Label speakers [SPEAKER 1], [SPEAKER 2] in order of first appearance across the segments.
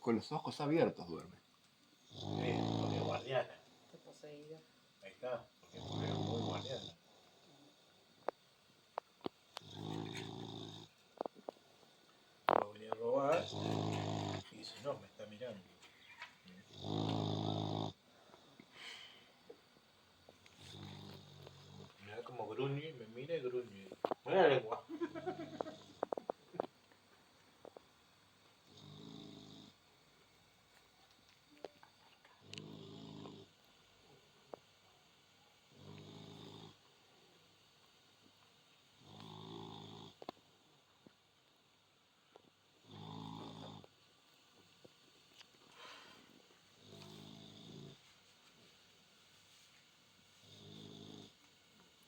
[SPEAKER 1] Con los ojos abiertos duerme.
[SPEAKER 2] Porque es guardiana.
[SPEAKER 3] Está poseída.
[SPEAKER 2] Ahí está, porque es muy guardiana. Lo venía a robar y dice, no, me está mirando. Mira como gruñe, me mira y gruñe. Mira la lengua.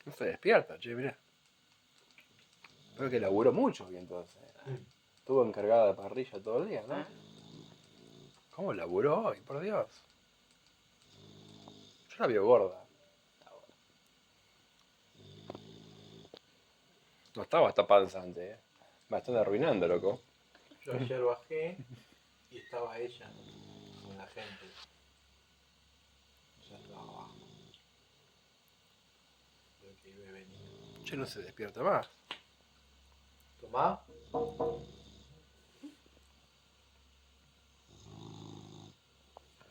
[SPEAKER 1] No se despierta, che, mirá. Creo que laburó mucho hoy entonces. Estuvo encargada de parrilla todo el día, ¿no? ¿Cómo laburó hoy, por Dios? Yo la veo gorda. No estaba hasta panza antes, Me están arruinando, loco.
[SPEAKER 2] Yo ayer bajé y estaba ella con la gente. Ya estaba abajo. Creo que iba a venir.
[SPEAKER 1] Che, no se despierta más.
[SPEAKER 2] Tomá.